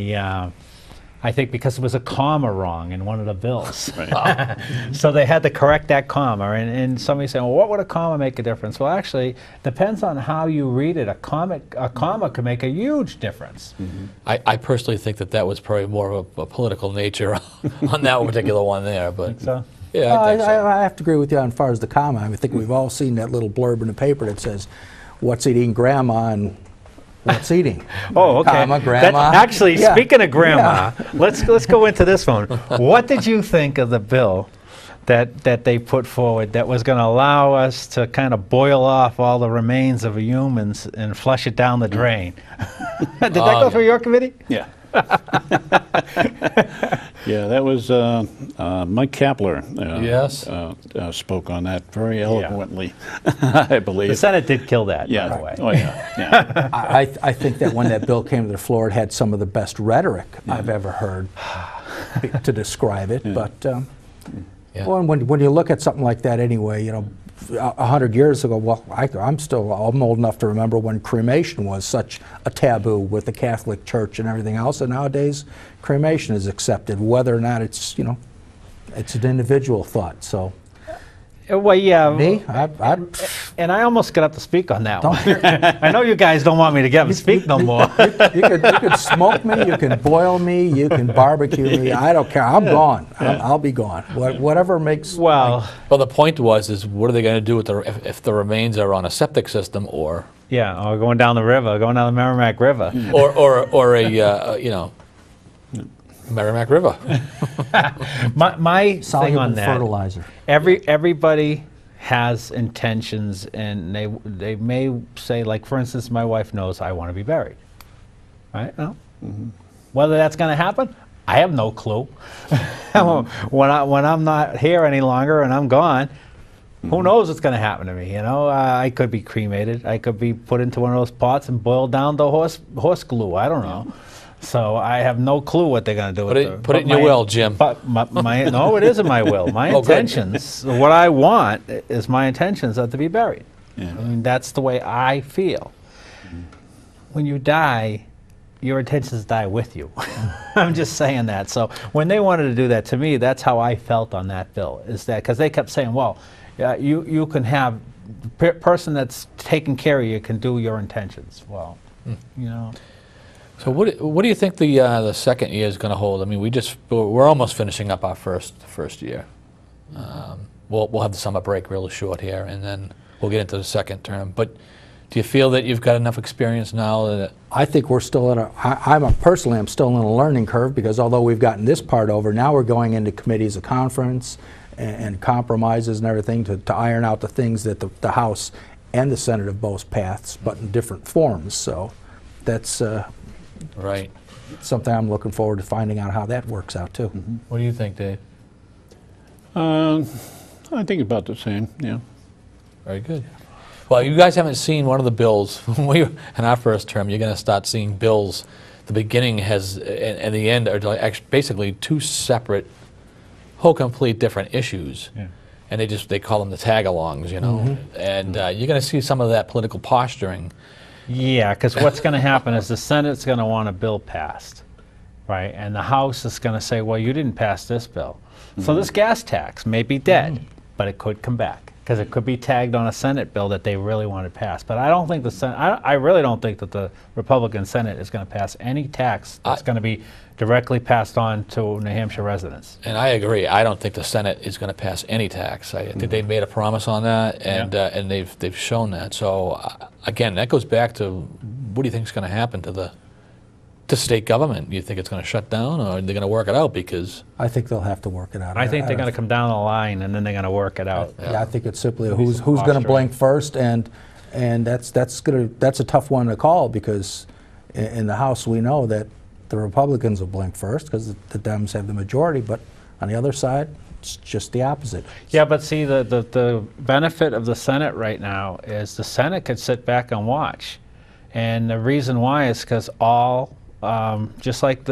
I think because it was a comma wrong in one of the bills. Right. So they had to correct that comma, and somebody said, well, what would a comma make a difference? Well, actually, depends on how you read it. A comma could make a huge difference. Mm-hmm. I personally think that was probably more of a political nature on that particular one there. But think so? Yeah, I think so. I have to agree with you as far as the comma. I think we've all seen that little blurb in the paper that says, what's eating grandma and what's eating. Oh, okay. Comma, grandma. Actually, speaking of grandma, let's go into this one. What did you think of the bill that they put forward that was going to allow us to kind of boil off all the remains of humans and flush it down the drain? Did that go through your committee? Yeah. Yeah, that was Mike Kapler. Yes. Spoke on that very eloquently, I believe. The Senate did kill that, by the way. Oh, yeah. Yeah. I think that when that bill came to the floor, it had some of the best rhetoric I've ever heard to describe it. But well, when you look at something like that anyway, you know, 100 years ago, well, I'm old enough to remember when cremation was such a taboo with the Catholic Church and everything else, and nowadays cremation is accepted, whether or not it's, you know, it's an individual thought. So, well, yeah. me, and I almost got up to speak on that one. I know you guys don't want me to get up and speak no more. you could smoke me, you can boil me, you can barbecue me. I don't care. I'm gone. I'll be gone. Whatever makes. Well, the point is what are they going to do with if the remains are on a septic system or? Yeah, or going down the river, going down the Merrimack River, or a you know. Merrimack River. my thing on that, fertilizer. Everybody has intentions, and they may say, like, for instance, my wife knows I want to be buried. Right? No? Whether that's going to happen, I have no clue. When I'm not here any longer and I'm gone, who knows what's going to happen to me? You know, I could be cremated. I could be put into one of those pots and boiled down to horse glue. I don't know. So I have no clue what they're going to do with it. Put it in your will, Jim. But no, it isn't my will. My intentions, what I want is my intentions are to be buried. Yeah. I mean, that's the way I feel. When you die, your intentions die with you. I'm just saying that. So when they wanted to do that to me, that's how I felt on that bill. Is that because they kept saying, well, you can have the person that's taking care of you can do your intentions. Well, you know. So what do you think the second year is going to hold? I mean, we're almost finishing up our first year. We'll have the summer break really short here, and then we'll get into the second term. But do you feel that you've got enough experience now that? I think we're still personally, I'm still in a learning curve, because although we've gotten this part over, now we're going into committees of conference and compromises and everything to iron out the things that the House and the Senate have both passed, but in different forms. So that's Right. something I'm looking forward to finding out how that works out too. What do you think, Dave? I think about the same, yeah. Very good. Well, you guys haven't seen one of the bills. In our first term, you're going to start seeing bills. The beginning and the end are basically two separate, whole complete different issues. Yeah. And they call them the tag-alongs, you know. And you're going to see some of that political posturing. Yeah, because what's going to happen is the Senate's going to want a bill passed, right? And the House is going to say, well, you didn't pass this bill. So this gas tax may be dead, but it could come back because it could be tagged on a Senate bill that they really want to pass. But I don't think the Senate, I really don't think that the Republican Senate is going to pass any tax that's going to be directly passed on to New Hampshire residents. And I agree. I don't think the Senate is going to pass any tax. I think they've made a promise on that, and and they've shown that. So again, that goes back to what do you think is going to happen to the state government? Do you think it's going to shut down, or are they going to work it out? Because I think they'll have to work it out. I think they're going to come down the line and then they're going to work it out. Yeah, I think it's simply who's going to blink first, and that's a tough one to call, because in the House we know that the Republicans will blink first because the Dems have the majority, but on the other side it's just the opposite. Yeah, but see, the benefit of the Senate right now is the Senate could sit back and watch, and the reason why is because all just like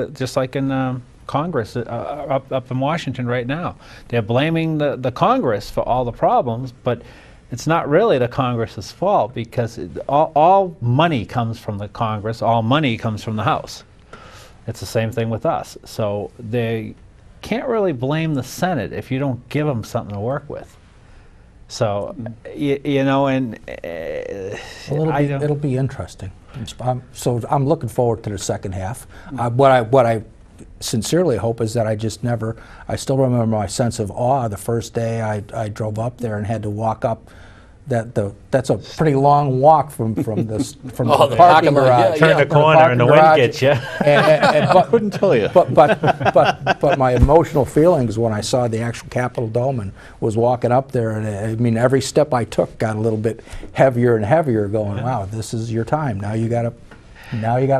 in Congress up in Washington right now, they're blaming the Congress for all the problems, but it's not really the Congress's fault, because all money comes from the Congress, all money comes from the House. It's the same thing with us. So they can't really blame the Senate if you don't give them something to work with. So, you know, and it'll be interesting. So I'm looking forward to the second half. What I sincerely hope is that I still remember my sense of awe the first day I drove up there and had to walk up. That's a pretty long walk from the parking garage. Turn the corner and the wind gets you. I couldn't tell you. But my emotional feelings when I saw the actual Capitol Dome and was walking up there, and I mean every step I took got a little bit heavier and heavier. Going, wow, this is your time. Now you got to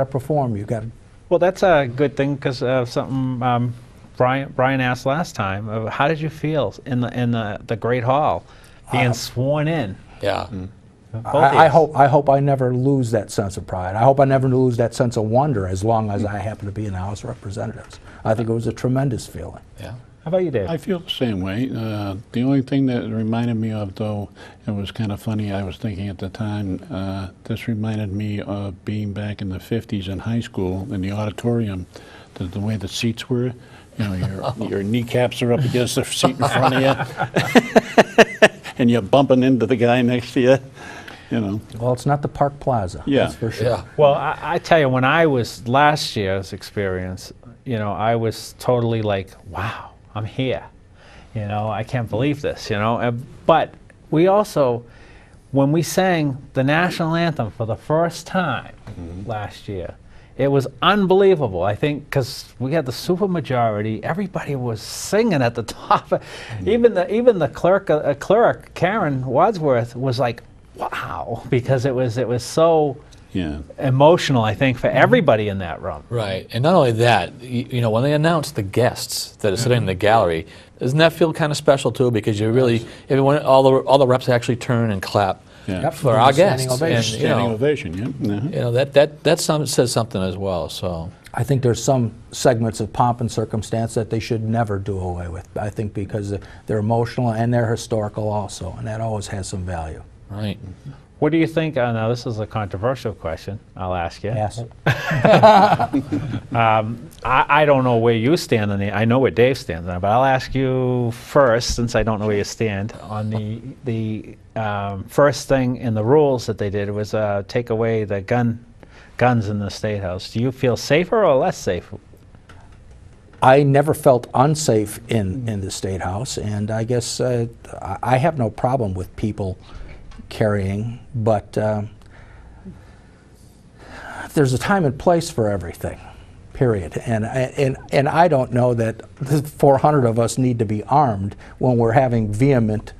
perform. You got. Well, that's a good thing, because something Brian asked last time. How did you feel in the Great Hall? Being sworn in. Yeah. I hope I never lose that sense of pride. I hope I never lose that sense of wonder as long as I happen to be in the House of Representatives. I think it was a tremendous feeling. Yeah. How about you, Dave? I feel the same way. The only thing that it reminded me of, though, it was kind of funny, I was thinking at the time, this reminded me of being back in the 50s in high school in the auditorium, the way the seats were. You know, your kneecaps are up against the seat in front of you. And you're bumping into the guy next to you, you know. Well, it's not the Park Plaza, that's for sure. Yeah. Well, I tell you, when I was last year's experience, you know, I was totally like, wow, I'm here. You know, I can't believe this, you know. But we also, when we sang the national anthem for the first time last year, it was unbelievable. I think because we had the supermajority, everybody was singing at the top. Even the clerk Karen Wadsworth was like, "Wow!" Because it was so emotional. I think for everybody in that room. Right, and not only that, you know, when they announced the guests that are sitting in the gallery, doesn't that feel kind of special too? Because you really, everyone, all the reps actually turn and clap. Yeah. Yep, For our guests, Standing ovation, yeah. You know that says something as well. So I think there's some segments of pomp and circumstance that they should never do away with. I think because they're emotional and they're historical also, and that always has some value. right. What do you think? Now, this is a controversial question. I'll ask you. Yes. I don't know where you stand on it. I know where Dave stands on it, but I'll ask you first, since I don't know where you stand on the first thing in the rules that they did was take away the guns in the State House. Do you feel safer or less safe? I never felt unsafe in the State House, and I guess I have no problem with people carrying, but there's a time and place for everything, period. And I don't know that 400 of us need to be armed when we're having vehement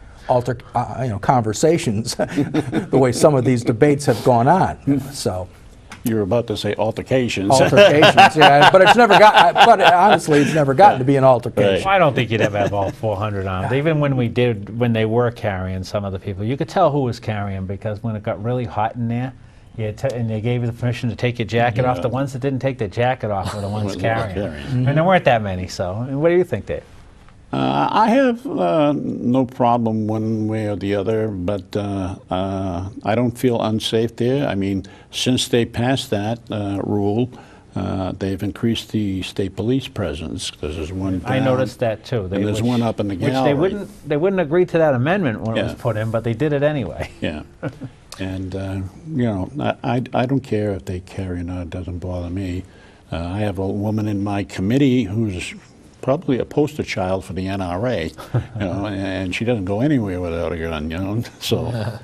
conversations the way some of these debates have gone on. So. You were about to say altercations. Altercations, yeah, but it's never got. But honestly, it's never gotten to be an altercation. Well, I don't think you'd ever have all 400 armed. Even when they were carrying some of the people, you could tell who was carrying, because when it got really hot in there, and they gave you the permission to take your jacket off, the ones that didn't take their jacket off were the ones carrying. And there weren't that many. So, what do you think, Dave? I have no problem one way or the other, but I don't feel unsafe there. I mean, since they passed that rule, they've increased the state police presence. There's one down, I noticed that too. And there's one up in the gallery. Which they wouldn't agree to that amendment when it was put in, but they did it anyway. Yeah. And, you know, I don't care if they carry or not. It doesn't bother me. I have a woman in my committee who's probably a poster child for the NRA, you know, and she doesn't go anywhere without a gun, you know, so.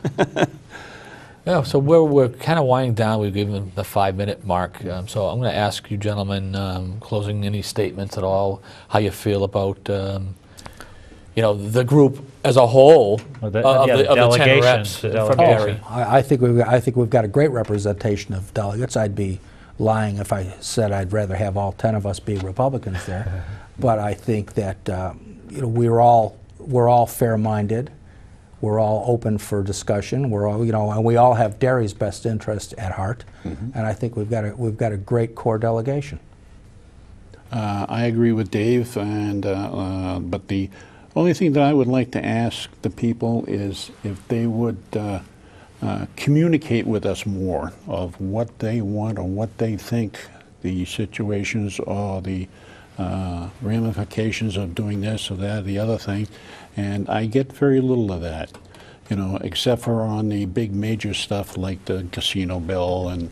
Yeah, so we're kind of winding down. We've given the 5-minute mark. So I'm going to ask you gentlemen, closing any statements at all, how you feel about, you know, the group as a whole of the 10 reps from Derry. I think we've got a great representation of delegates. I'd be lying if I said I'd rather have all 10 of us be Republicans there. But I think that you know, we're all fair-minded. We're all open for discussion. We're all, you know, and we all have Derry's best interest at heart. And I think we've got a great core delegation. I agree with Dave, and but the only thing that I would like to ask the people is if they would communicate with us more of what they want or what they think the situations or the ramifications of doing this or that or the other thing, and I get very little of that, you know, except for on the big major stuff like the casino bill and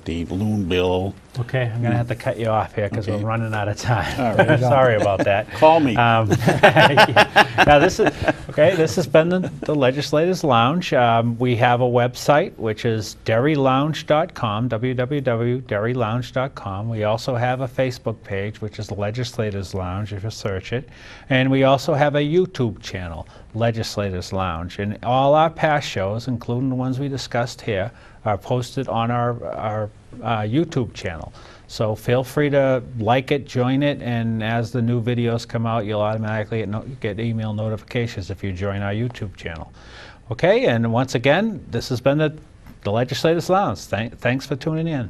the loan bill. Okay, I'm going to have to cut you off here because we're running out of time. All right. Sorry about that. Call me. Now this has been the Legislators Lounge. We have a website, which is derrylounge.com, www.derrylounge.com. We also have a Facebook page, which is Legislators Lounge, if you search it. And we also have a YouTube channel, Legislators Lounge. And all our past shows, including the ones we discussed here, are posted on our YouTube channel. So feel free to like it, join it, and as the new videos come out, you'll automatically get email notifications if you join our YouTube channel. Okay, and once again, this has been the Legislators Lounge. Thanks for tuning in.